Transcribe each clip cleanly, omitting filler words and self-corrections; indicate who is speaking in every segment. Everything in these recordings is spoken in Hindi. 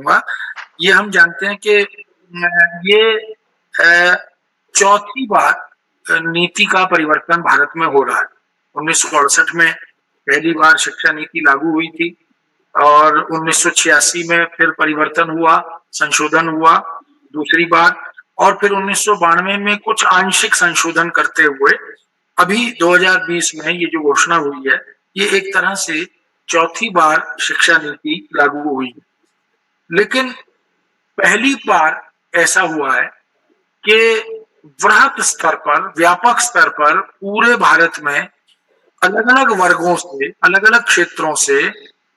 Speaker 1: करूंगा। ये हम जानते हैं कि ये चौथी बार नीति का परिवर्तन भारत में हो रहा है। 1968 में पहली बार शिक्षा नीति लागू हुई थी और 1986 में फिर परिवर्तन हुआ, संशोधन हुआ दूसरी बार, और फिर 1992 में कुछ आंशिक संशोधन करते हुए अभी 2020 में ये जो घोषणा हुई है, ये एक तरह से चौथी बार शिक्षा नीति लागू हुई है। लेकिन पहली बार ऐसा हुआ है कि वृहत स्तर पर, व्यापक स्तर पर पूरे भारत में अलग अलग वर्गों से, अलग अलग क्षेत्रों से,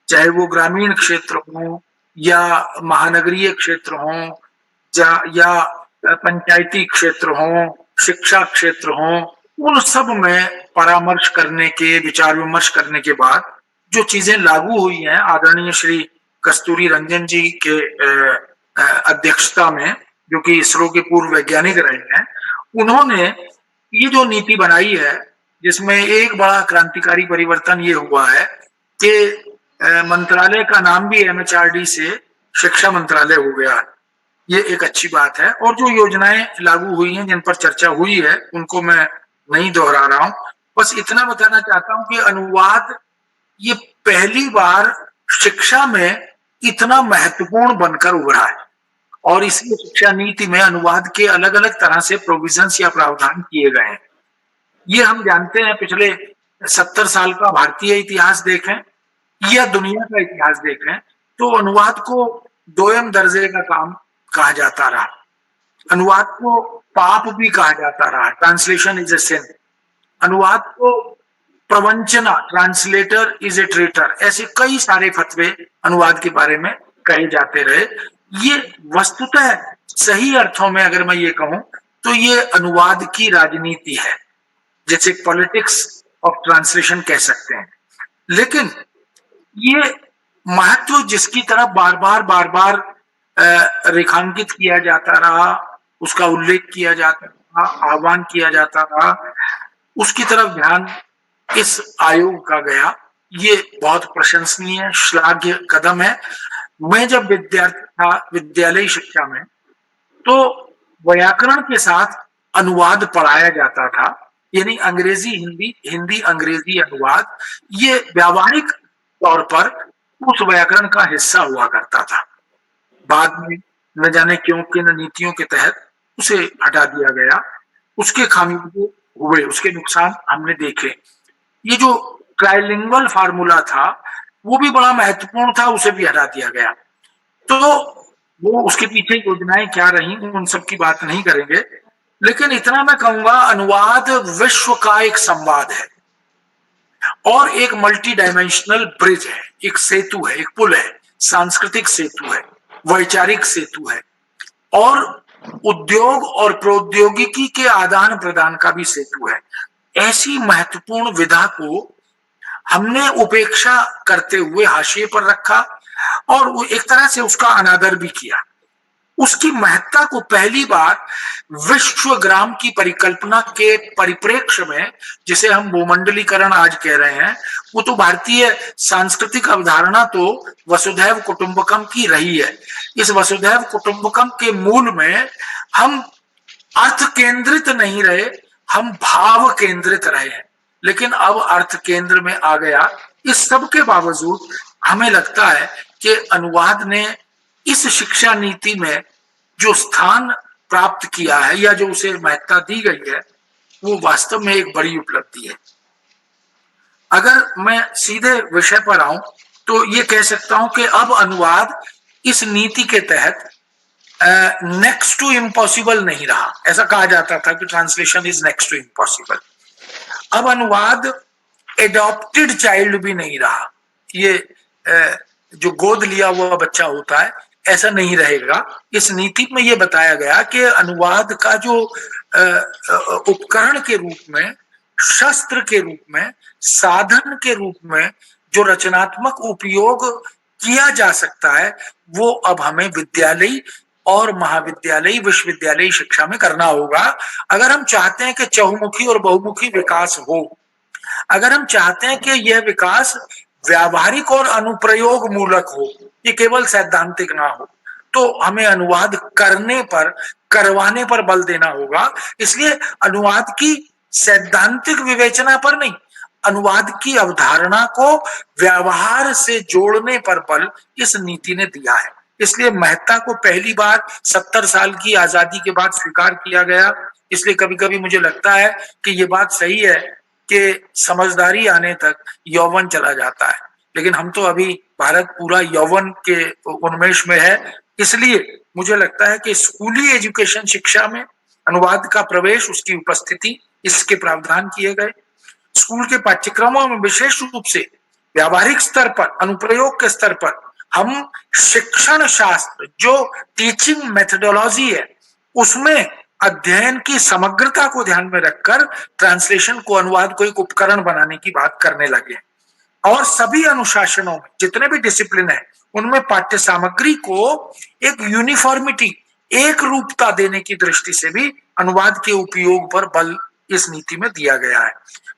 Speaker 1: चाहे वो ग्रामीण क्षेत्र हो या महानगरीय क्षेत्र हो या पंचायती क्षेत्र हो, शिक्षा क्षेत्र हो, उन सब में परामर्श करने के, विचार विमर्श करने के बाद जो चीजें लागू हुई हैं आदरणीय श्री कस्तूरी रंजन जी के अध्यक्षता में, जो कि इसरो के पूर्व वैज्ञानिक रहे हैं, उन्होंने ये जो नीति बनाई है, जिसमें एक बड़ा क्रांतिकारी परिवर्तन ये हुआ है कि मंत्रालय का नाम भी MHRD से शिक्षा मंत्रालय हो गया। ये एक अच्छी बात है। और जो योजनाएं लागू हुई हैं, जिन पर चर्चा हुई है, उनको मैं नहीं दोहरा रहा हूं, बस इतना बताना चाहता हूं कि अनुवाद ये पहली बार शिक्षा में इतना महत्वपूर्ण बनकर उभरा है और इसलिए शिक्षा नीति में अनुवाद के अलग अलग तरह से प्रोविजंस या प्रावधान किए गए हैं। ये हम जानते हैं, पिछले 70 साल का भारतीय इतिहास देखें या दुनिया का इतिहास देखें तो अनुवाद को दोयम दर्जे का काम कहा जाता रहा। अनुवाद को पाप भी कहा जाता रहा, ट्रांसलेशन इज ए सिन। अनुवाद को प्रवंचना, ट्रांसलेटर इज ए ट्रेटर, ऐसे कई सारे फतवे अनुवाद के बारे में कहे जाते रहे। ये वस्तुतः सही अर्थों में अगर मैं ये कहूं तो ये अनुवाद की राजनीति है, जैसे पॉलिटिक्स ऑफ ट्रांसलेशन कह सकते हैं। लेकिन ये महत्व जिसकी तरफ बार बार रेखांकित किया जाता रहा, उसका उल्लेख किया जाता रहा, आह्वान किया जाता रहा, उसकी तरफ ध्यान इस आयोग का गया। ये बहुत प्रशंसनीय, श्लाघ्य कदम है। मैं जब विद्यार्थी था विद्यालय शिक्षा में, तो व्याकरण के साथ अनुवाद पढ़ाया जाता था, यानी अंग्रेजी हिंदी, हिंदी अंग्रेजी अनुवाद, ये व्यावहारिक तौर पर उस व्याकरण का हिस्सा हुआ करता था। बाद में न जाने क्यों किन नीतियों के तहत उसे हटा दिया गया, उसके खामियाजे हुए, उसके नुकसान हमने देखे। ये जो ट्राइलिंगुअल फार्मूला था वो भी बड़ा महत्वपूर्ण था, उसे भी हटा दिया गया। तो वो उसके पीछे योजनाएं क्या रही, उन सब की बात नहीं करेंगे। लेकिन इतना मैं कहूंगा, अनुवाद विश्व का एक संवाद है और एक मल्टी डायमेंशनल ब्रिज है, एक सेतु है, एक पुल है, सांस्कृतिक सेतु है, वैचारिक सेतु है और उद्योग और प्रौद्योगिकी के आदान प्रदान का भी सेतु है। ऐसी महत्वपूर्ण विधा को हमने उपेक्षा करते हुए हाशिए पर रखा और वो एक तरह से उसका अनादर भी किया। उसकी महत्ता को पहली बार विश्वग्राम की परिकल्पना के परिप्रेक्ष्य में, जिसे हम भूमंडलीकरण आज कह रहे हैं, वो तो भारतीय सांस्कृतिक अवधारणा तो वसुधैव कुटुंबकम की रही है। इस वसुधैव कुटुंबकम के मूल में हम अर्थ केंद्रित नहीं रहे, हम भाव केंद्रित रहे हैं। लेकिन अब अर्थ केंद्र में आ गया। इस सब के बावजूद हमें लगता है कि अनुवाद ने इस शिक्षा नीति में जो स्थान प्राप्त किया है या जो उसे महत्ता दी गई है, वो वास्तव में एक बड़ी उपलब्धि है। अगर मैं सीधे विषय पर आऊं तो ये कह सकता हूं कि अब अनुवाद इस नीति के तहत नेक्स्ट टू इम्पॉसिबल नहीं रहा। ऐसा कहा जाता था कि translation is next to impossible. अब अनुवाद एडॉप्टेड चाइल्ड भी नहीं रहा। ये जो गोद लिया हुआ बच्चा होता है, ऐसा नहीं रहेगा। इस नीति में यह बताया गया कि अनुवाद का जो उपकरण के रूप में, शस्त्र के रूप में, साधन के रूप में जो रचनात्मक उपयोग किया जा सकता है, वो अब हमें विद्यालय और महाविद्यालय, विश्वविद्यालय शिक्षा में करना होगा। अगर हम चाहते हैं कि चहुमुखी और बहुमुखी विकास हो, अगर हम चाहते हैं कि यह विकास व्यावहारिक और अनुप्रयोग मूलक हो, ये केवल सैद्धांतिक ना हो। तो हमें अनुवाद करने पर, करवाने पर बल देना होगा। इसलिए अनुवाद की सैद्धांतिक विवेचना पर नहीं, अनुवाद की अवधारणा को व्यवहार से जोड़ने पर बल इस नीति ने दिया है। इसलिए मेहता को पहली बार 70 साल की आजादी के बाद स्वीकार किया गया। इसलिए कभी कभी मुझे लगता है कि ये बात सही है कि समझदारी आने तक यौवन चला जाता है, लेकिन हम तो अभी, भारत पूरा यौवन के उन्मेष में है। इसलिए मुझे लगता है कि स्कूली एजुकेशन शिक्षा में अनुवाद का प्रवेश, उसकी उपस्थिति, इसके प्रावधान किए गए। स्कूल के पाठ्यक्रमों में विशेष रूप से व्यावहारिक स्तर पर, अनुप्रयोग के स्तर पर हम शिक्षण शास्त्र, जो टीचिंग मेथोडोलॉजी है, उसमें अध्ययन की समग्रता को ध्यान में रखकर ट्रांसलेशन को, अनुवाद को एक उपकरण बनाने की बात करने लगे। और सभी अनुशासनों में, जितने भी डिसिप्लिन है, उनमें पाठ्य सामग्री को एक यूनिफॉर्मिटी, एक रूपता देने की दृष्टि से भी अनुवाद के उपयोग पर बल इस नीति में दिया गया है।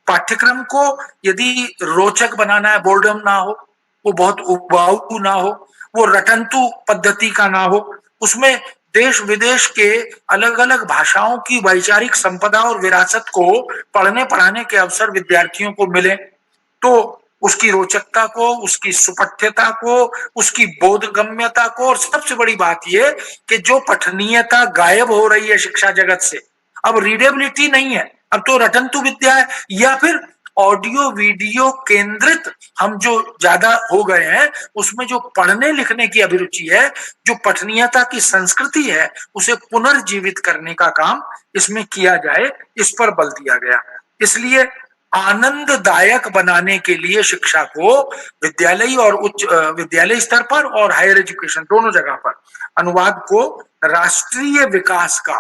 Speaker 1: पाठ्यक्रम को यदि रोचक बनाना है, बोर्डम ना हो, वो बहुत उबाऊ ना हो, वो रटंतु पद्धति का ना हो, उसमें देश विदेश के अलग अलग भाषाओं की वैचारिक संपदा और विरासत को पढ़ने पढ़ाने के अवसर विद्यार्थियों को मिले, तो उसकी रोचकता को, उसकी सुपठ्यता को, उसकी बोधगम्यता को, और सबसे बड़ी बात यह कि जो पठनीयता गायब हो रही है शिक्षा जगत से, अब रीडेबिलिटी नहीं है, अब तो रटंतु विद्या है, या फिर ऑडियो वीडियो केंद्रित हम जो ज्यादा हो गए हैं, उसमें जो पढ़ने लिखने की अभिरुचि है, जो पठनीयता की संस्कृति है, उसे पुनर्जीवित करने का काम इसमें किया जाए, इस पर बल दिया गया। इसलिए आनंददायक बनाने के लिए शिक्षा को विद्यालय और उच्च विद्यालय स्तर पर और हायर एजुकेशन दोनों जगह पर अनुवाद को राष्ट्रीय विकास का,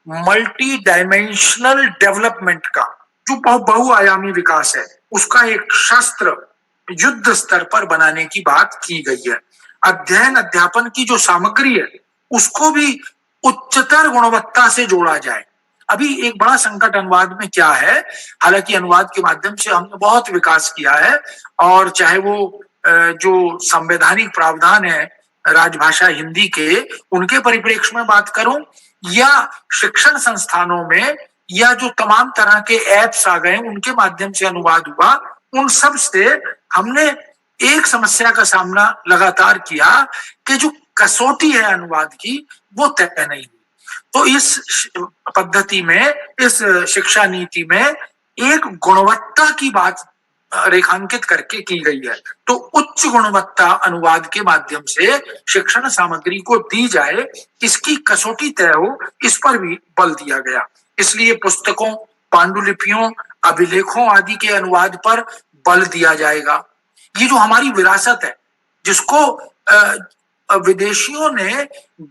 Speaker 1: मल्टी डायमेंशनल डेवलपमेंट का, जो बहुआयामी विकास है, उसका एक शस्त्र युद्ध स्तर पर बनाने की बात की गई है। अध्ययन अध्यापन की जो सामग्री है, उसको भी उच्चतर गुणवत्ता से जोड़ा जाए। अभी एक बड़ा संकट अनुवाद में क्या है, हालांकि अनुवाद के माध्यम से हमने बहुत विकास किया है, और चाहे वो जो संवैधानिक प्रावधान है राजभाषा हिंदी के, उनके परिप्रेक्ष्य में बात करूं, या शिक्षण संस्थानों में, या जो तमाम तरह के ऐप्स आ गए उनके माध्यम से अनुवाद हुआ, उन सब से हमने एक समस्या का सामना लगातार किया कि जो कसौटी है अनुवाद की, वो तय नहीं हुई। तो इस पद्धति में, इस शिक्षा नीति में एक गुणवत्ता की बात रेखांकित करके की गई है। तो उच्च गुणवत्ता अनुवाद के माध्यम से शिक्षण सामग्री को दी जाए, इसकी कसौटी तय हो, इस पर भी बल दिया गया। इसलिए पुस्तकों, पांडुलिपियों, अभिलेखों आदि के अनुवाद पर बल दिया जाएगा। ये जो हमारी विरासत है, जिसको विदेशियों ने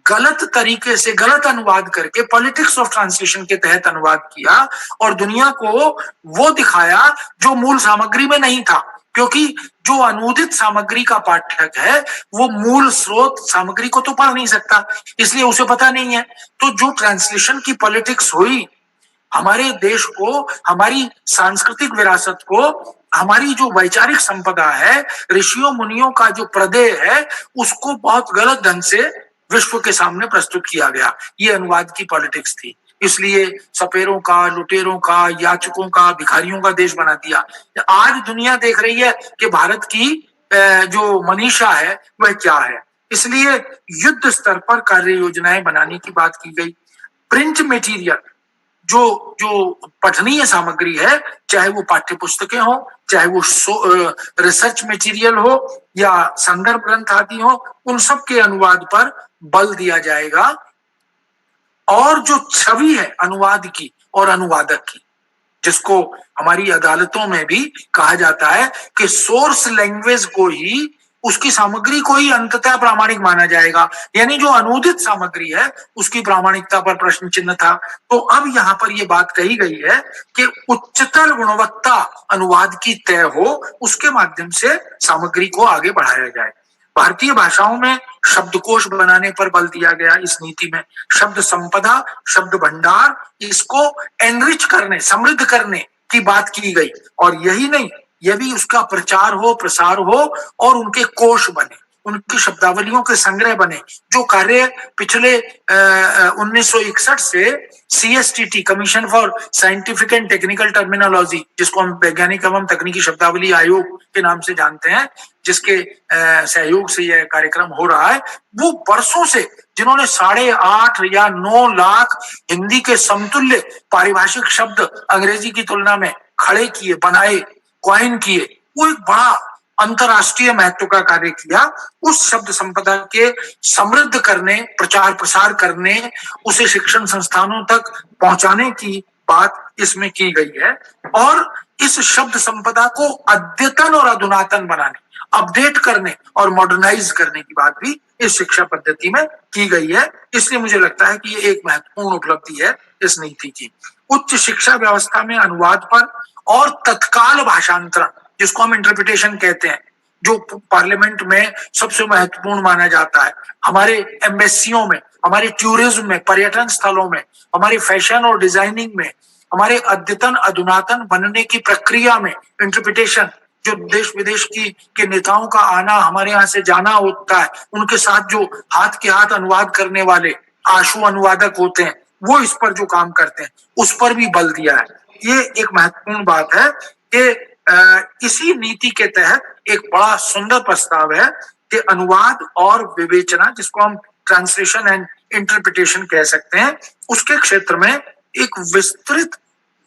Speaker 1: गलत तरीके से, गलत अनुवाद करके, पॉलिटिक्स ऑफ ट्रांसलेशन के तहत अनुवाद किया और दुनिया को वो दिखाया जो मूल सामग्री में नहीं था, क्योंकि जो अनुदित सामग्री का पाठक है वो मूल स्रोत सामग्री को तो पढ़ नहीं सकता, इसलिए उसे पता नहीं है। तो जो ट्रांसलेशन की पॉलिटिक्स हुई, हमारे देश को, हमारी सांस्कृतिक विरासत को, हमारी जो वैचारिक संपदा है, ऋषियों मुनियों का जो प्रदेय है, उसको बहुत गलत ढंग से विश्व के सामने प्रस्तुत किया गया। ये अनुवाद की पॉलिटिक्स थी। इसलिए सपेरों का, लुटेरों का, याचकों का, भिखारियों का देश बना दिया। आज दुनिया देख रही है कि भारत की जो मनीषा है वह क्या है। इसलिए युद्ध स्तर पर कार्य योजनाएं बनाने की बात की गई। प्रिंट मटेरियल, जो जो पठनीय सामग्री है, चाहे वो पाठ्य पुस्तकें हो, चाहे वो रिसर्च मटेरियल हो, या संदर्भ ग्रंथ आदि हो, उन सब के अनुवाद पर बल दिया जाएगा। और जो छवि है अनुवाद की और अनुवादक की, जिसको हमारी अदालतों में भी कहा जाता है कि सोर्स लैंग्वेज को ही, उसकी सामग्री को ही अंततः प्रामाणिक माना जाएगा, यानी जो अनुदित सामग्री है उसकी प्रामाणिकता पर प्रश्न चिन्ह था। तो अब यहाँ पर यह बात कही गई है कि उच्चतर गुणवत्ता अनुवाद की तय हो, उसके माध्यम से सामग्री को आगे बढ़ाया जाए। भारतीय भाषाओं में शब्दकोश बनाने पर बल दिया गया इस नीति में। शब्द संपदा, शब्द भंडार, इसको एनरिच करने, समृद्ध करने की बात की गई। और यही नहीं, यह भी उसका प्रचार हो, प्रसार हो, और उनके कोश बने, उनकी शब्दावलियों के संग्रह बने, जो कार्य पिछले 1961 से CSTT, commission for scientific and technical terminology, जिसको हम वैज्ञानिक एवं तकनीकी शब्दावली आयोग के नाम से जानते हैं, जिसके सहयोग से यह कार्यक्रम हो रहा है, वो वर्षों से जिन्होंने 8.5 या 9 लाख हिंदी के समतुल्य पारिभाषिक शब्द अंग्रेजी की तुलना में खड़े किए, बनाए, क्वाइन किए, वो एक बड़ा अंतरराष्ट्रीय महत्व का कार्य किया। उस शब्द संपदा के समृद्ध करने, प्रचार प्रसार करने, उसे शिक्षण संस्थानों तक पहुंचाने की बात इसमें की गई है। और इस शब्द संपदा को अद्यतन और अधुनातन बनाने, अपडेट करने और मॉडर्नाइज करने की बात भी इस शिक्षा पद्धति में की गई है। इसलिए मुझे लगता है कि ये एक महत्वपूर्ण उपलब्धि है इस नीति की। उच्च शिक्षा व्यवस्था में अनुवाद पर और तत्काल भाषांतरण, जिसको हम इंटरप्रिटेशन कहते हैं, जो पार्लियामेंट में सबसे महत्वपूर्ण माना जाता है, हमारे एम्बेसियों में, हमारे टूरिज्म में, पर्यटन स्थलों में, हमारे फैशन और डिजाइनिंग में, हमारे अद्यतन अधुनातन बनने की प्रक्रिया में इंटरप्रिटेशन, जो देश विदेश के नेताओं का आना, हमारे यहाँ से जाना होता है, उनके साथ जो हाथ के हाथ अनुवाद करने वाले आशु अनुवादक होते हैं, वो इस पर जो काम करते हैं, उस पर भी बल दिया है। ये एक महत्वपूर्ण बात है कि इसी नीति के तहत एक बड़ा सुंदर प्रस्ताव है कि अनुवाद और विवेचना, जिसको हम ट्रांसलेशन एंड इंटरप्रिटेशन कह सकते हैं, उसके क्षेत्र में एक विस्तृत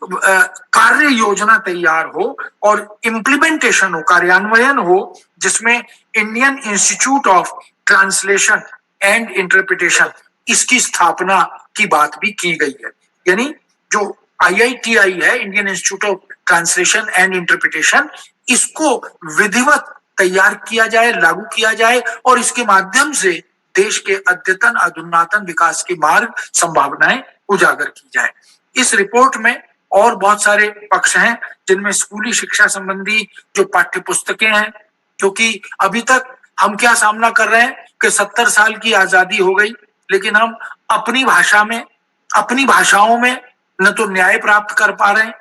Speaker 1: कार्य योजना तैयार हो और इम्प्लीमेंटेशन हो, कार्यान्वयन हो, जिसमें Indian institute of translation and interpretation, इसकी स्थापना की बात भी की गई है। यानी जो IITI है, Indian institute of translation and interpretation, इसको विधिवत तैयार किया जाए, लागू किया जाए और इसके माध्यम से देश के अद्यतन अधुनातन विकास की मार्ग संभावनाएं उजागर की जाए। इस रिपोर्ट में और बहुत सारे पक्ष हैं, जिनमें स्कूली शिक्षा संबंधी जो पाठ्य पुस्तकें हैं, क्योंकि अभी तक हम क्या सामना कर रहे हैं कि 70 साल की आजादी हो गई, लेकिन हम अपनी भाषा में, अपनी भाषाओं में न तो न्याय प्राप्त कर पा रहे हैं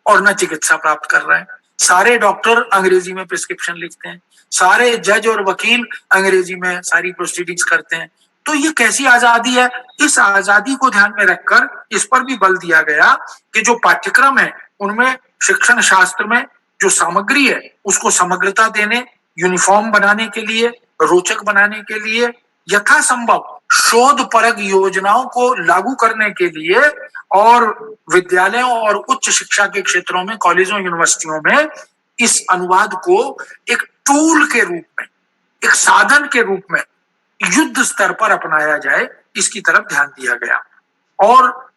Speaker 1: और न चिकित्सा प्राप्त कर रहे हैं। सारे डॉक्टर अंग्रेजी में प्रिस्क्रिप्शन लिखते हैं, सारे जज और वकील अंग्रेजी में सारी प्रोसीडिंग्स करते हैं। तो ये कैसी आजादी है? इस आजादी को ध्यान में रखकर इस पर भी बल दिया गया कि जो पाठ्यक्रम है उनमें शिक्षण शास्त्र में जो सामग्री है उसको समग्रता देने, यूनिफॉर्म बनाने के लिए, रोचक बनाने के लिए, यथासंभव शोध परक योजनाओं को लागू करने के लिए और विद्यालयों और उच्च शिक्षा के क्षेत्रों में, कॉलेजों, यूनिवर्सिटियों में इस अनुवाद को एक टूल के रूप में, एक साधन के रूप में युद्ध स्तर पर अपनाया जाए, इसकी तरफ ध्यान दिया गया। और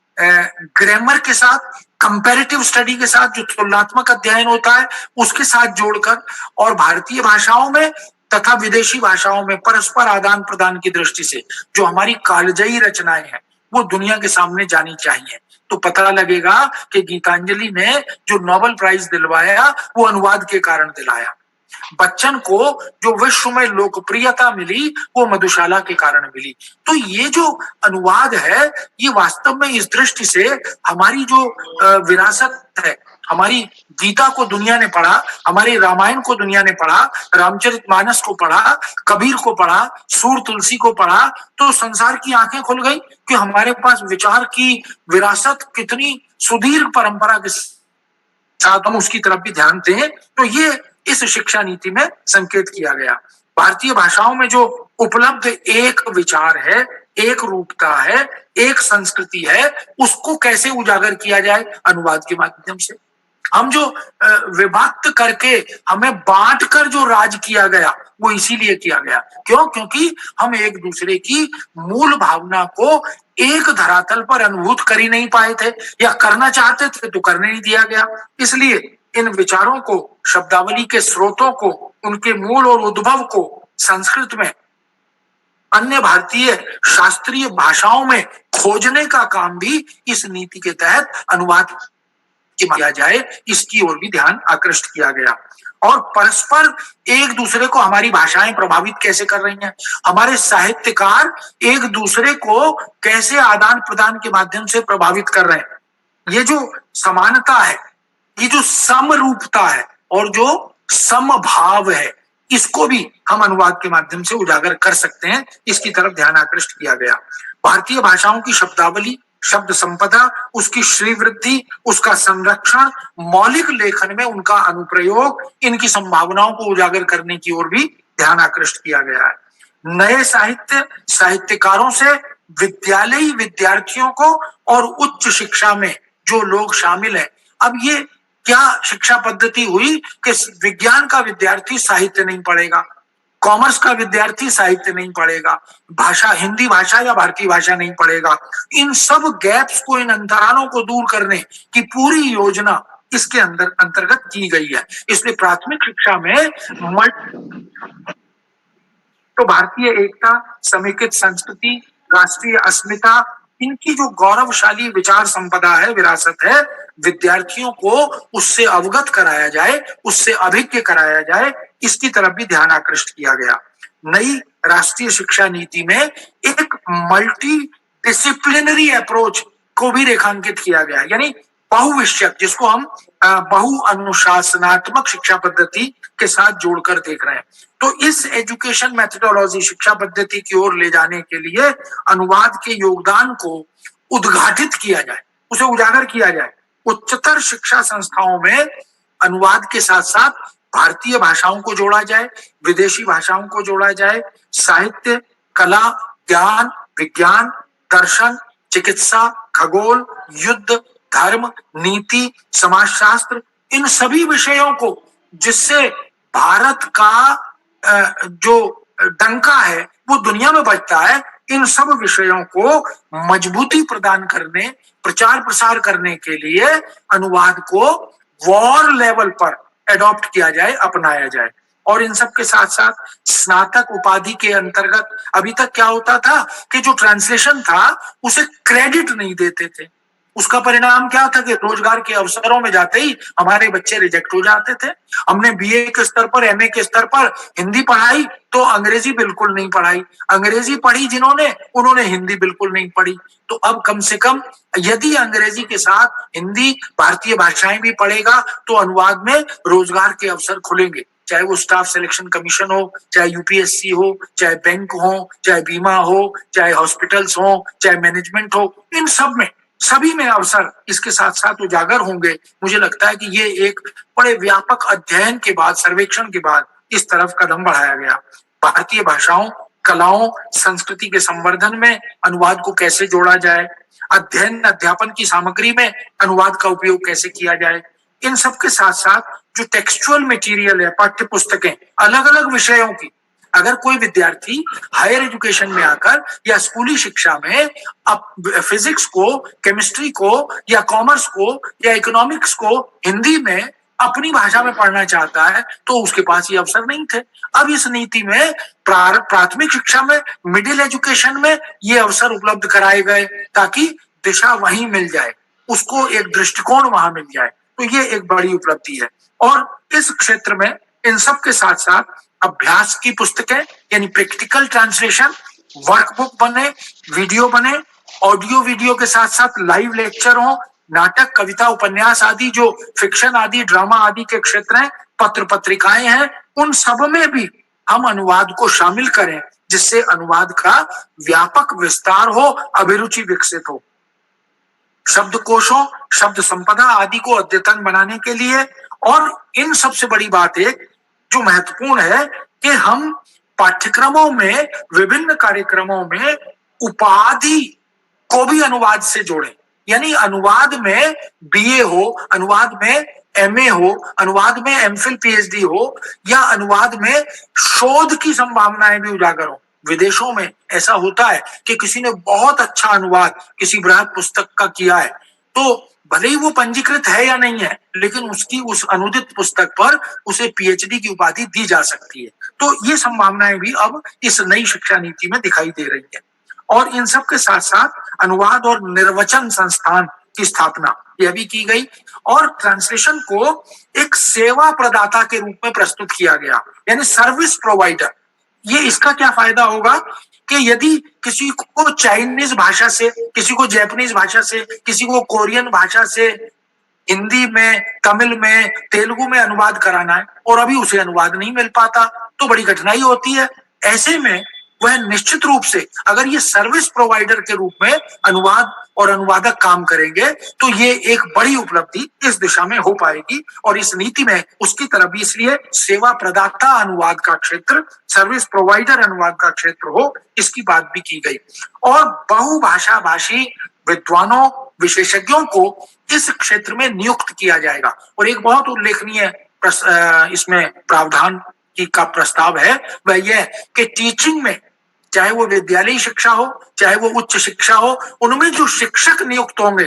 Speaker 1: ग्रामर के साथ, कंपैरेटिव स्टडी के साथ, जो तुलनात्मक अध्ययन होता है उसके साथ जोड़कर, और भारतीय भाषाओं में तथा विदेशी भाषाओं में परस्पर आदान प्रदान की दृष्टि से जो हमारी कालजयी रचनाएं हैं वो दुनिया के सामने जानी चाहिए। तो पता लगेगा कि गीतांजलि ने जो नोबेल प्राइज दिलवाया वो अनुवाद के कारण दिलाया। बच्चन को जो विश्व में लोकप्रियता मिली वो मधुशाला के कारण मिली। तो ये जो अनुवाद है ये वास्तव में इस दृष्टि से हमारी जो विरासत है, हमारी गीता को दुनिया ने पढ़ा, हमारे रामायण को दुनिया ने पढ़ा, रामचरितमानस को पढ़ा, कबीर को पढ़ा, सूर तुलसी को पढ़ा, तो संसार की आंखें खुल गई कि हमारे पास विचार की विरासत कितनी सुदीर्घ परंपरा के साथ, हम उसकी तरफ भी ध्यान दें। तो ये इस शिक्षा नीति में संकेत किया गया। भारतीय भाषाओं में जो उपलब्ध एक विचार है, एक रूपता है, एक संस्कृति है, उसको कैसे उजागर किया जाए? अनुवाद के माध्यम से। हम जो विभक्त करके, हमें बांट कर जो राज किया गया वो इसीलिए किया गया। क्यों? क्योंकि हम एक दूसरे की मूल भावना को एक धरातल पर अनुभूत कर ही नहीं पाए थे, या करना चाहते थे तो करने नहीं दिया गया। इसलिए इन विचारों को, शब्दावली के स्रोतों को, उनके मूल और उद्भव को संस्कृत में, अन्य भारतीय शास्त्रीय भाषाओं में खोजने का काम भी इस नीति के तहत अनुवाद किया जाए, इसकी ओर भी ध्यान आकृष्ट किया गया। और परस्पर एक दूसरे को हमारी भाषाएं प्रभावित कैसे कर रही हैं, हमारे साहित्यकार एक दूसरे को कैसे आदान प्रदान के माध्यम से प्रभावित कर रहे हैं। ये जो समानता है, ये जो समरूपता है और जो समभाव है, इसको भी हम अनुवाद के माध्यम से उजागर कर सकते हैं, इसकी तरफ ध्यान आकृष्ट किया गया। भारतीय भाषाओं की शब्दावली, शब्द संपदा, उसकी श्री वृद्धि, उसका संरक्षण, मौलिक लेखन में उनका अनुप्रयोग, इनकी संभावनाओं को उजागर करने की ओर भी ध्यान आकृष्ट किया गया है। नए साहित्य, साहित्यकारों से विद्यालयी विद्यार्थियों को और उच्च शिक्षा में जो लोग शामिल हैं, अब ये क्या शिक्षा पद्धति हुई कि विज्ञान का विद्यार्थी साहित्य नहीं पढ़ेगा, कॉमर्स का विद्यार्थी साहित्य नहीं पढ़ेगा, भाषा हिंदी भाषा या भारतीय भाषा नहीं पढ़ेगा। इन सब गैप्स को, इन अंतरालों को दूर करने की पूरी योजना इसके अंतर्गत की गई है। इसलिए प्राथमिक शिक्षा में तो भारतीय एकता, समेकित संस्कृति, राष्ट्रीय अस्मिता, इनकी जो गौरवशाली विचार संपदा है, विरासत है, विद्यार्थियों को उससे अवगत कराया जाए, उससे अभिज्ञ कराया जाए, इसकी तरफ भी ध्यान आकृष्ट किया गया। नई राष्ट्रीय शिक्षा नीति में एक मल्टी डिसिप्लिनरी अप्रोच को भी रेखांकित किया गया, यानी बहुविषयक, जिसको हम बहु अनुशासनात्मक शिक्षा पद्धति के साथ जोड़कर देख रहे हैं। तो इस एजुकेशन मेथोडोलॉजी, शिक्षा पद्धति की ओर ले जाने के लिए अनुवाद के योगदान को उद्घाटित किया जाए, उसे उजागर किया जाए। उच्चतर शिक्षा संस्थाओं में अनुवाद के साथ साथ भारतीय भाषाओं को जोड़ा जाए, विदेशी भाषाओं को जोड़ा जाए, साहित्य, कला, ज्ञान, विज्ञान, दर्शन, चिकित्सा, खगोल, युद्ध, धर्म, नीति, समाजशास्त्र, इन सभी विषयों को, जिससे भारत का जो डंका है वो दुनिया में बजता है, इन सब विषयों को मजबूती प्रदान करने, प्रचार प्रसार करने के लिए अनुवाद को वॉर लेवल पर एडॉप्ट किया जाए, अपनाया जाए। और इन सब के साथ साथ स्नातक उपाधि के अंतर्गत अभी तक क्या होता था कि जो ट्रांसलेशन था उसे क्रेडिट नहीं देते थे। उसका परिणाम क्या था कि रोजगार के अवसरों में जाते ही हमारे बच्चे रिजेक्ट हो जाते थे। हमने बीए के स्तर पर, एमए के स्तर पर हिंदी पढ़ाई तो अंग्रेजी बिल्कुल नहीं पढ़ाई, अंग्रेजी पढ़ी जिन्होंने, उन्होंने हिंदी बिल्कुल नहीं पढ़ी। तो अब कम से कम यदि अंग्रेजी के साथ हिंदी, भारतीय भाषाएं भी पढ़ेगा तो अनुवाद में रोजगार के अवसर खुलेंगे, चाहे वो स्टाफ सिलेक्शन कमीशन हो, चाहे यूपीएससी हो, चाहे बैंक हो, चाहे बीमा हो, चाहे हॉस्पिटल्स हो, चाहे मैनेजमेंट हो, इन सब में, सभी में अवसर इसके साथ साथ उजागर होंगे। मुझे लगता है कि ये एक बड़े व्यापक अध्ययन के बाद, सर्वेक्षण के बाद इस तरफ कदम बढ़ाया गया। भारतीय भाषाओं, कलाओं, संस्कृति के संवर्धन में अनुवाद को कैसे जोड़ा जाए, अध्ययन अध्यापन की सामग्री में अनुवाद का उपयोग कैसे किया जाए, इन सब के साथ साथ जो टेक्सचुअल मटेरियल है, पाठ्य पुस्तकें अलग अलग विषयों की, अगर कोई विद्यार्थी हायर एजुकेशन में आकर या स्कूली शिक्षा में अब फिजिक्स को, केमिस्ट्री को या कॉमर्स को या इकोनॉमिक्स को हिंदी में अपनी भाषा में पढ़ना चाहता है तो उसके पास ये अवसर नहीं थे। अब इस नीति में प्राथमिक शिक्षा में, मिडिल एजुकेशन में ये अवसर उपलब्ध कराए गए ताकि दिशा वहीं मिल जाए, उसको एक दृष्टिकोण वहां मिल जाए। तो ये एक बड़ी उपलब्धि है। और इस क्षेत्र में इन सब के साथ साथ अभ्यास की पुस्तकें यानी प्रैक्टिकल ट्रांसलेशन, वर्कबुक बने, वीडियो बने, ऑडियो वीडियो के साथ साथ लाइव लेक्चर हो, नाटक, कविता, उपन्यास आदि, जो फिक्शन आदि, ड्रामा आदि के क्षेत्र हैं, पत्र पत्रिकाएं हैं, उन सब में भी हम अनुवाद को शामिल करें, जिससे अनुवाद का व्यापक विस्तार हो, अभिरुचि विकसित हो। शब्दकोशों, शब्द संपदा आदि को अद्यतन बनाने के लिए, और इन सबसे बड़ी बात एक जो महत्वपूर्ण है कि हम पाठ्यक्रमों में, विभिन्न कार्यक्रमों में उपाधि को भी अनुवाद से जोड़ें। यानी अनुवाद में बीए हो, अनुवाद में एमए हो, अनुवाद में एमफिल पीएचडी हो, या अनुवाद में शोध की संभावनाएं भी उजागर हो। विदेशों में ऐसा होता है कि किसी ने बहुत अच्छा अनुवाद किसी बृहद पुस्तक का किया है, तो भले ही वो पंजीकृत है या नहीं है, लेकिन उसकी उस अनुदित पुस्तक पर उसे पीएचडी की उपाधि दी जा सकती है। तो ये संभावनाएं भी अब इस नई शिक्षा नीति में दिखाई दे रही है। और इन सब के साथ साथ अनुवाद और निर्वचन संस्थान की स्थापना यह भी की गई, और ट्रांसलेशन को एक सेवा प्रदाता के रूप में प्रस्तुत किया गया, यानी सर्विस प्रोवाइडर। ये इसका क्या फायदा होगा कि यदि किसी को चाइनीज भाषा से, किसी को जैपनीज भाषा से, किसी को कोरियन भाषा से हिंदी में, तमिल में, तेलुगु में अनुवाद कराना है और अभी उसे अनुवाद नहीं मिल पाता तो बड़ी कठिनाई होती है। ऐसे में वह निश्चित रूप से अगर ये सर्विस प्रोवाइडर के रूप में अनुवाद और अनुवादक काम करेंगे तो ये एक बड़ी उपलब्धि इस दिशा में हो पाएगी और इस नीति में उसकी तरफ भी, इसलिए सेवा प्रदाता अनुवाद का क्षेत्र, सर्विस प्रोवाइडर अनुवाद का क्षेत्र हो, इसकी बात भी की गई। और बहुभाषा भाषी विद्वानों, विशेषज्ञों को इस क्षेत्र में नियुक्त किया जाएगा। और एक बहुत उल्लेखनीय इसमें प्रावधान की का प्रस्ताव है वह यह कि टीचिंग में, चाहे वो विद्यालयी शिक्षा हो चाहे वो उच्च शिक्षा हो, उनमें जो शिक्षक नियुक्त होंगे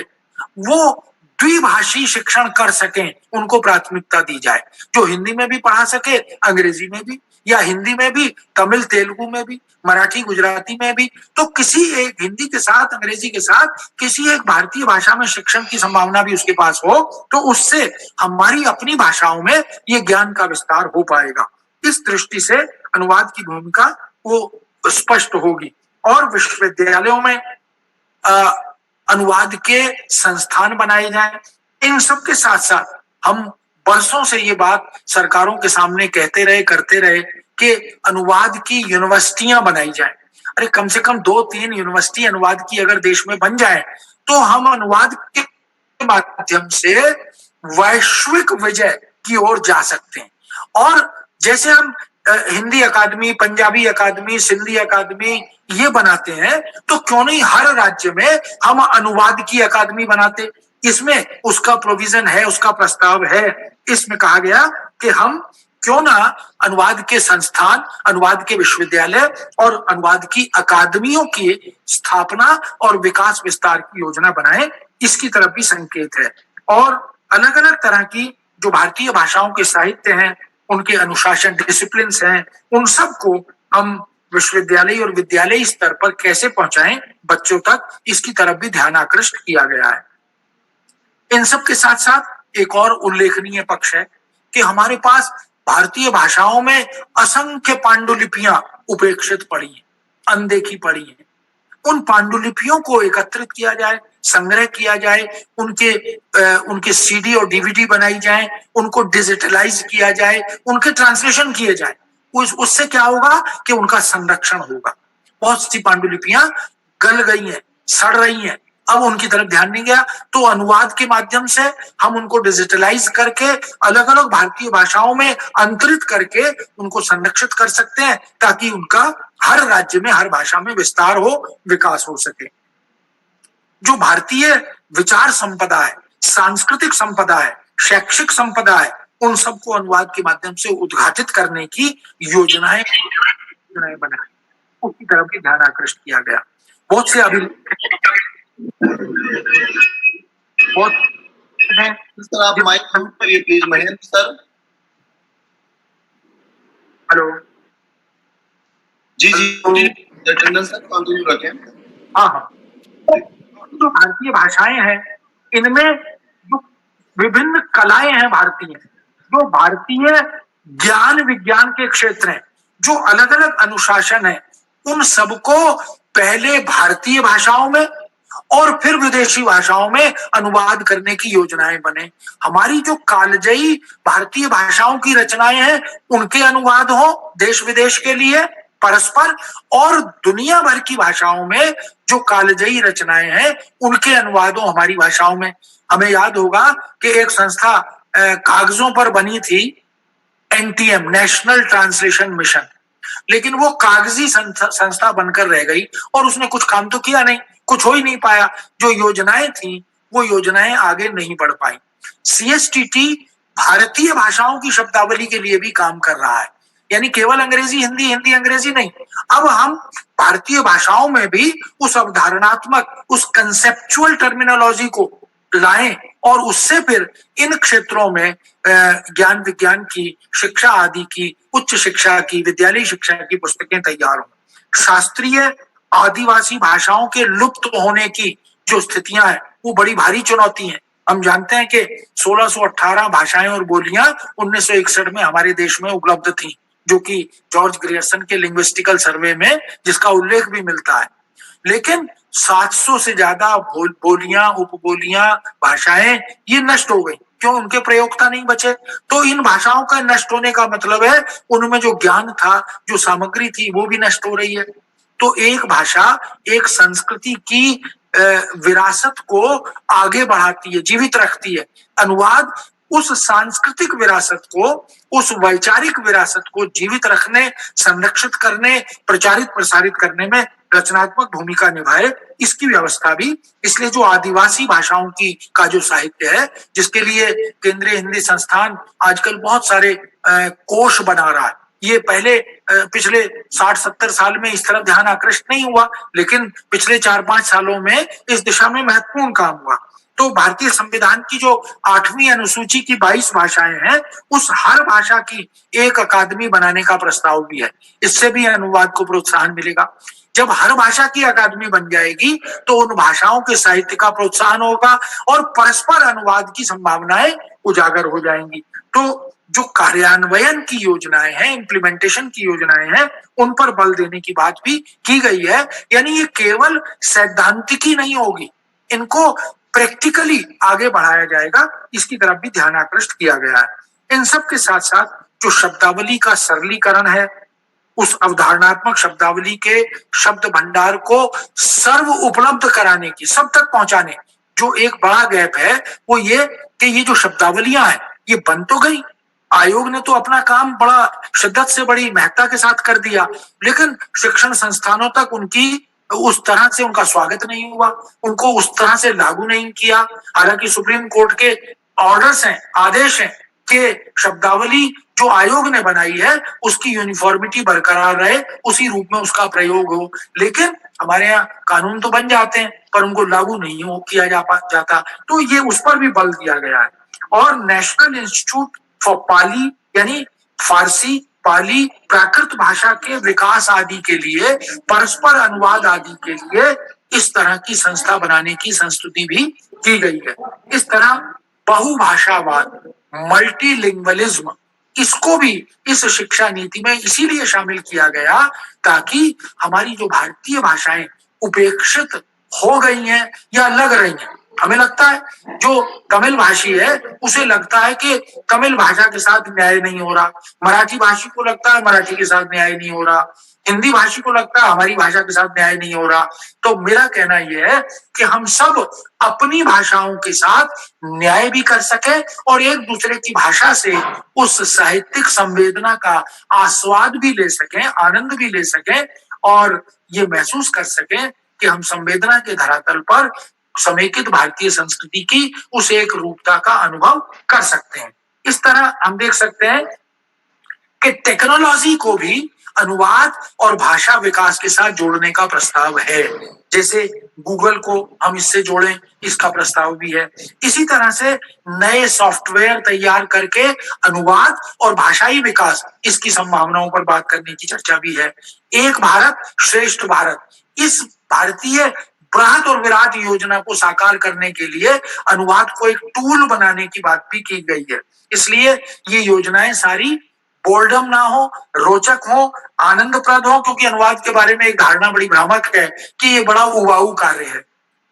Speaker 1: वो द्विभाषी शिक्षण कर सकें, उनको प्राथमिकता दी जाए। जो हिंदी में भी पढ़ा सके, अंग्रेजी में भी, या हिंदी में भी, तमिल तेलुगु में भी, मराठी गुजराती में भी। तो किसी एक हिंदी के साथ, अंग्रेजी के साथ किसी एक भारतीय भाषा में शिक्षण की संभावना भी उसके पास हो तो उससे हमारी अपनी भाषाओं में ये ज्ञान का विस्तार हो पाएगा। इस दृष्टि से अनुवाद की भूमिका वो स्पष्ट होगी। और विश्वविद्यालयों में अनुवाद के संस्थान बनाए जाएं। इन सब के साथ साथ हम वर्षों से ये बात सरकारों के सामने कहते रहे, करते रहे कि अनुवाद की यूनिवर्सिटियां बनाई जाएं। अरे कम से कम 2-3 यूनिवर्सिटी अनुवाद की अगर देश में बन जाए तो हम अनुवाद के माध्यम से वैश्विक विजय की ओर जा सकते हैं। और जैसे हम हिंदी अकादमी, पंजाबी अकादमी, सिंधी अकादमी ये बनाते हैं तो क्यों नहीं हर राज्य में हम अनुवाद की अकादमी बनाते। इसमें उसका प्रोविजन है, उसका प्रस्ताव है। इसमें कहा गया कि हम क्यों ना अनुवाद के संस्थान, अनुवाद के विश्वविद्यालय और अनुवाद की अकादमियों की स्थापना और विकास विस्तार की योजना बनाएं। इसकी तरफ भी संकेत है। और अलग अलग तरह की जो भारतीय भाषाओं के साहित्य हैं, उनके अनुशासन, डिसिप्लिन हैं, उन सबको हम विश्वविद्यालय और विद्यालय स्तर पर कैसे पहुंचाएं बच्चों तक, इसकी तरफ भी ध्यान आकृष्ट किया गया है। इन सब के साथ साथ एक और उल्लेखनीय पक्ष है कि हमारे पास भारतीय भाषाओं में असंख्य पांडुलिपियां उपेक्षित पड़ी हैं, अनदेखी पड़ी हैं। उन पांडुलिपियों को एकत्रित किया जाए, संग्रह किया जाए, उनके सीडी और डीवीडी बनाई जाए, उनको डिजिटलाइज किया जाए, उनके ट्रांसलेशन किए जाए। उससे क्या होगा कि उनका संरक्षण होगा। बहुत सी पांडुलिपियां गल गई हैं, सड़ रही हैं, अब उनकी तरफ ध्यान नहीं गया, तो अनुवाद के माध्यम से हम उनको डिजिटलाइज करके अलग अलग भारतीय भाषाओं में अंतरित करके उनको संरक्षित कर सकते हैं ताकि उनका हर राज्य में, हर भाषा में विस्तार हो, विकास हो सके। जो भारतीय विचार संपदा है, सांस्कृतिक संपदा है, शैक्षिक संपदा है, उन सबको अनुवाद के माध्यम से उद्घाटित करने की योजनाएं बनाई, उसकी तरफ भी ध्यान आकृष्ट किया गया। बहुत से अभी बहुत
Speaker 2: सर आप माइक म्यूट करिए प्लीज। महेंद्र सर।
Speaker 1: हेलो।
Speaker 2: जी जी टंडन सर कंटिन्यू रखें।
Speaker 1: हाँ हाँ, जो भारतीय भाषाएं हैं इनमें जो विभिन्न कलाएं हैं भारतीय, जो भारतीय ज्ञान विज्ञान के क्षेत्र हैं, जो अलग अलग अनुशासन है, उन सबको पहले भारतीय भाषाओं में और फिर विदेशी भाषाओं में अनुवाद करने की योजनाएं बने। हमारी जो कालजयी भारतीय भाषाओं की रचनाएं हैं उनके अनुवाद हो देश विदेश के लिए परस्पर, और दुनिया भर की भाषाओं में जो कालजयी रचनाएं हैं उनके अनुवाद हो हमारी भाषाओं में। हमें याद होगा कि एक संस्था कागजों पर बनी थी, एनटीएम, नेशनल ट्रांसलेशन मिशन, लेकिन वो कागजी संस्था बनकर रह गई और उसने कुछ काम तो किया नहीं, कुछ हो ही नहीं पाया। जो योजनाएं थी वो योजनाएं आगे नहीं बढ़ पाई। सीएसटीटी भारतीय भाषाओं की शब्दावली के लिए भी काम कर रहा है, यानी केवल अंग्रेजी हिंदी, हिंदी अंग्रेजी नहीं, अब हम भारतीय भाषाओं में भी उस अवधारणात्मक, उस कंसेप्चुअल टर्मिनोलॉजी को लाएं और उससे फिर इन क्षेत्रों में ज्ञान विज्ञान की, शिक्षा आदि की, उच्च शिक्षा की, विद्यालय शिक्षा की पुस्तकें तैयार हों। शास्त्रीय आदिवासी भाषाओं के लुप्त होने की जो स्थितियां हैं वो बड़ी भारी चुनौती हैं। हम जानते हैं कि 1618 भाषाएं और बोलियां 1961 में हमारे देश में उपलब्ध थी, जो कि जॉर्ज ग्रियर्सन के लिंग्विस्टिकल सर्वे में जिसका उल्लेख भी मिलता है। लेकिन 700 से ज्यादा बोलियां, उपबोलियां, भाषाएं ये नष्ट हो गई। क्यों? उनके प्रयोक्ता नहीं बचे। तो इन भाषाओं का नष्ट होने का मतलब है उनमें जो ज्ञान था, जो सामग्री थी, वो भी नष्ट हो रही है। तो एक भाषा एक संस्कृति की विरासत को आगे बढ़ाती है, जीवित रखती है। अनुवाद उस सांस्कृतिक विरासत को, उस वैचारिक विरासत को जीवित रखने, संरक्षित करने, प्रचारित प्रसारित करने में रचनात्मक भूमिका निभाए, इसकी व्यवस्था भी। इसलिए जो आदिवासी भाषाओं की का जो साहित्य है, जिसके लिए केंद्रीय हिंदी संस्थान आजकल बहुत सारे कोश बना रहा है। ये पहले पिछले 60-70 साल में इस तरफ ध्यान आकृष्ट नहीं हुआ, लेकिन पिछले 4-5 सालों में इस दिशा में महत्वपूर्ण काम हुआ। तो भारतीय संविधान की जो 8वीं अनुसूची की 22 भाषाएं हैं, उस हर भाषा की एक अकादमी बनाने का प्रस्ताव भी है। इससे भी अनुवाद को प्रोत्साहन मिलेगा। जब हर भाषा की अकादमी बन जाएगी तो उन भाषाओं के साहित्य का प्रोत्साहन होगा और परस्पर अनुवाद की संभावनाएं उजागर हो जाएंगी। तो जो कार्यान्वयन की योजनाएं हैं, इम्प्लीमेंटेशन की योजनाएं हैं, उन पर बल देने की बात भी की गई है। यानी ये केवल सैद्धांतिकी नहीं होगी, इनको प्रैक्टिकली आगे बढ़ाया जाएगा, इसकी तरफ भी ध्यान आकृष्ट किया गया है। इन सब के साथ साथ जो शब्दावली का सरलीकरण है, उस अवधारणात्मक शब्दावली के शब्द भंडार को सर्व उपलब्ध कराने की, सब तक पहुंचाने, जो एक बड़ा गैप है वो ये कि ये जो शब्दावलियां हैं ये बन तो गई, आयोग ने तो अपना काम बड़ा शिद्दत से, बड़ी महत्ता के साथ कर दिया, लेकिन शिक्षण संस्थानों तक उनकी उस तरह से उनका स्वागत नहीं हुआ, उनको उस तरह से लागू नहीं किया। हालांकि सुप्रीम कोर्ट के ऑर्डर्स हैं, आदेश हैं कि शब्दावली जो आयोग ने बनाई है उसकी यूनिफॉर्मिटी बरकरार रहे, उसी रूप में उसका प्रयोग हो। लेकिन हमारे यहाँ कानून तो बन जाते हैं पर उनको लागू नहीं हो किया जाता। तो ये उस पर भी बल दिया गया है। और नेशनल इंस्टीट्यूट फॉर पाली, यानी फारसी, पाली, प्राकृत भाषा के विकास आदि के लिए, परस्पर अनुवाद आदि के लिए इस तरह की संस्था बनाने की संस्तुति भी की गई है। इस तरह बहुभाषावाद, मल्टीलिंगुअलिज्म, इसको भी इस शिक्षा नीति में इसीलिए शामिल किया गया ताकि हमारी जो भारतीय भाषाएं उपेक्षित हो गई हैं या लग रही हैं। हमें लगता है जो तमिल भाषी है उसे लगता है कि तमिल भाषा के साथ न्याय नहीं हो रहा, मराठी भाषी को लगता है मराठी के साथ न्याय नहीं हो रहा, हिंदी भाषी को लगता है हमारी भाषा के साथ न्याय नहीं हो रहा। तो मेरा कहना यह है कि हम सब अपनी भाषाओं के साथ न्याय भी कर सके और एक दूसरे की भाषा से उस साहित्यिक संवेदना का आस्वाद भी ले सकें, आनंद भी ले सकें और ये महसूस कर सकें कि हम संवेदना के धरातल पर समेकित भारतीय संस्कृति की उस एक रूपता का अनुभव कर सकते हैं। इस तरह हम देख सकते हैं कि टेक्नोलॉजी को भी अनुवाद और भाषा विकास के साथ जोड़ने का प्रस्ताव है। जैसे गूगल को हम इससे जोड़ें, इसका प्रस्ताव भी है। इसी तरह से नए सॉफ्टवेयर तैयार करके अनुवाद और भाषाई विकास, इसकी संभावनाओं पर बात करने की चर्चा भी है। एक भारत श्रेष्ठ भारत, इस भारतीय बृहत और विराट योजना को साकार करने के लिए अनुवाद को एक टूल बनाने की बात भी की गई है। इसलिए ये योजनाएं सारी बोर्डम ना हो, रोचक हो, आनंदप्रद हो, क्योंकि अनुवाद के बारे में एक धारणा बड़ी भ्रामक है कि ये बड़ा उबाऊ कार्य है,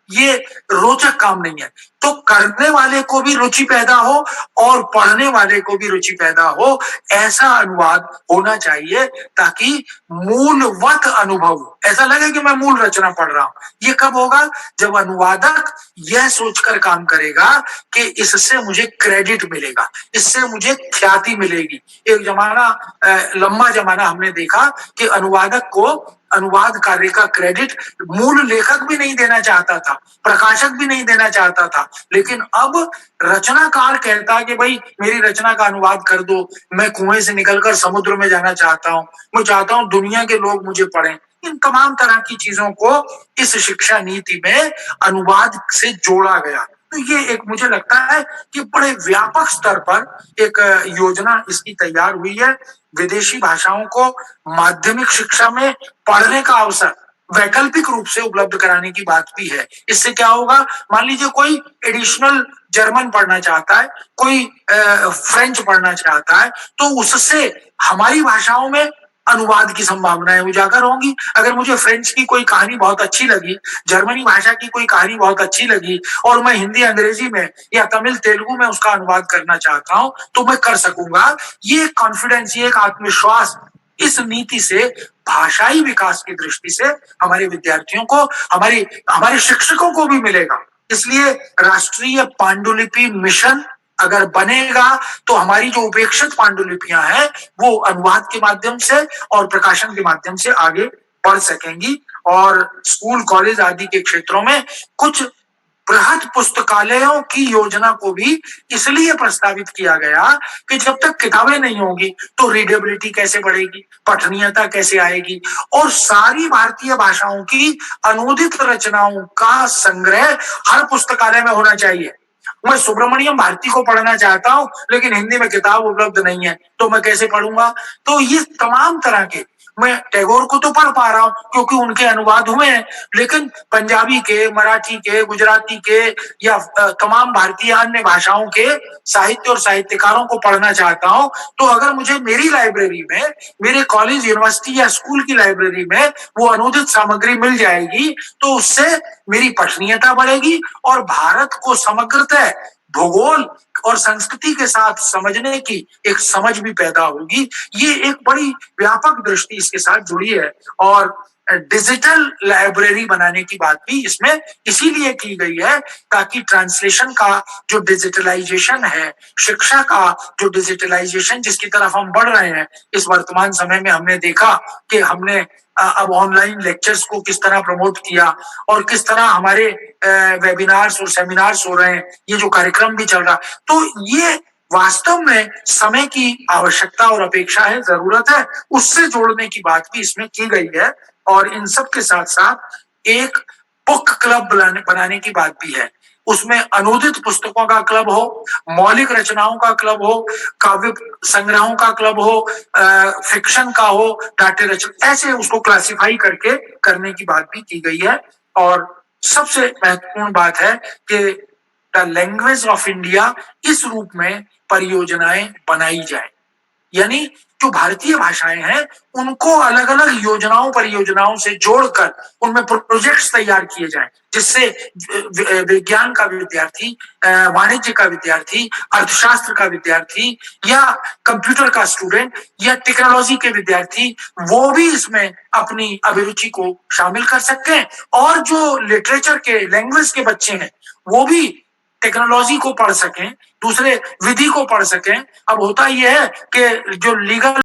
Speaker 1: ये रोचक काम नहीं है। तो करने वाले को भी रुचि पैदा हो और पढ़ने वाले को भी रुचि पैदा हो, ऐसा अनुवाद होना चाहिए ताकि मूलवत अनुभव, ऐसा लगे कि मैं मूल रचना पढ़ रहा हूं। ये कब होगा? जब अनुवादक यह सोचकर काम करेगा कि इससे मुझे क्रेडिट मिलेगा, इससे मुझे ख्याति मिलेगी। एक जमाना, लंबा जमाना हमने देखा कि अनुवादक को अनुवाद कार्य का क्रेडिट मूल लेखक भी नहीं देना चाहता था, प्रकाशक भी नहीं देना चाहता था, लेकिन अब रचनाकार कहता है कि भाई मेरी रचना का अनुवाद कर दो, मैं कुएं से निकलकर समुद्र में जाना चाहता हूं, मैं चाहता हूं दुनिया के लोग मुझे पढ़ें। इन तमाम तरह की चीजों को इस शिक्षा नीति में अनुवाद से जोड़ा गया। तो ये एक, मुझे लगता है कि बड़े व्यापक स्तर पर एक योजना इसकी तैयार हुई है। विदेशी भाषाओं को माध्यमिक शिक्षा में पढ़ने का अवसर वैकल्पिक रूप से उपलब्ध कराने की बात भी है। इससे क्या होगा? मान लीजिए कोई एडिशनल जर्मन पढ़ना चाहता है, कोई फ्रेंच पढ़ना चाहता है, तो उससे हमारी भाषाओं में अनुवाद की संभावनाएं उजागर होंगी। अगर मुझे फ्रेंच की कोई कहानी बहुत अच्छी लगी, जर्मनी भाषा की कोई कहानी बहुत अच्छी लगी और मैं हिंदी अंग्रेजी में या तमिल तेलुगु में उसका अनुवाद करना चाहता हूं तो मैं कर सकूंगा। ये कॉन्फिडेंस, ये एक आत्मविश्वास इस नीति से भाषाई विकास की दृष्टि से हमारे विद्यार्थियों को, हमारे शिक्षकों को भी मिलेगा। इसलिए राष्ट्रीय पांडुलिपि मिशन अगर बनेगा तो हमारी जो उपेक्षित पांडुलिपियां हैं वो अनुवाद के माध्यम से और प्रकाशन के माध्यम से आगे बढ़ सकेंगी। और स्कूल कॉलेज आदि के क्षेत्रों में कुछ बृहद पुस्तकालयों की योजना को भी इसलिए प्रस्तावित किया गया कि जब तक किताबें नहीं होगी तो रीडेबिलिटी कैसे बढ़ेगी, पठनीयता कैसे आएगी। और सारी भारतीय भाषाओं की अनुदित रचनाओं का संग्रह हर पुस्तकालय में होना चाहिए। मैं सुब्रमण्यम भारती को पढ़ना चाहता हूं लेकिन हिंदी में किताब उपलब्ध नहीं है तो मैं कैसे पढ़ूंगा। तो ये तमाम तरह के, मैं टैगोर को तो पढ़ पा रहा हूं क्योंकि उनके अनुवाद हुए हैं, लेकिन पंजाबी के, मराठी के, गुजराती के या तमाम भारतीय अन्य भाषाओं के साहित्य और साहित्यकारों को पढ़ना चाहता हूं तो अगर मुझे मेरी लाइब्रेरी में, मेरे कॉलेज, यूनिवर्सिटी या स्कूल की लाइब्रेरी में वो अनुदित सामग्री मिल जाएगी तो उससे मेरी पठनीयता बढ़ेगी और भारत को समग्रतः भूगोल और संस्कृति के साथ समझने की एक समझ भी पैदा होगी। ये एक बड़ी व्यापक दृष्टि इसके साथ जुड़ी है। और डिजिटल लाइब्रेरी बनाने की बात भी इसमें इसीलिए की गई है ताकि ट्रांसलेशन का जो डिजिटलाइजेशन है, शिक्षा का जो डिजिटलाइजेशन जिसकी तरफ हम बढ़ रहे हैं, इस वर्तमान समय में हमने देखा कि हमने अब ऑनलाइन लेक्चर्स को किस तरह प्रमोट किया और किस तरह हमारे वेबिनार्स और सेमिनार्स हो रहे हैं, ये जो कार्यक्रम भी चल रहा, तो ये वास्तव में समय की आवश्यकता और अपेक्षा है, जरूरत है, उससे जोड़ने की बात भी इसमें की गई है। और इन सब के साथ साथ एक बुक क्लब बनाने की बात भी है। उसमें अनुदित पुस्तकों का क्लब हो, मौलिक रचनाओं का क्लब हो, काव्य संग्रहों का क्लब हो, फिक्शन का हो, नाट्य रचना, ऐसे उसको क्लासिफाई करके करने की बात भी की गई है। और सबसे महत्वपूर्ण बात है कि द लैंग्वेज ऑफ इंडिया इस रूप में परियोजनाएं बनाई जाए, यानी जो भारतीय भाषाएं हैं उनको अलग अलग योजनाओं परियोजनाओं से जोड़कर उनमें प्रोजेक्ट्स तैयार किए जाएं जिससे विज्ञान का विद्यार्थी, वाणिज्य का विद्यार्थी, अर्थशास्त्र का विद्यार्थी या कंप्यूटर का स्टूडेंट या टेक्नोलॉजी के विद्यार्थी वो भी इसमें अपनी अभिरुचि को शामिल कर सकते हैं। और जो लिटरेचर के, लैंग्वेज के बच्चे हैं वो भी टेक्नोलॉजी को पढ़ सकें, दूसरे विधि को पढ़ सकें। अब होता यह है कि जो लीगल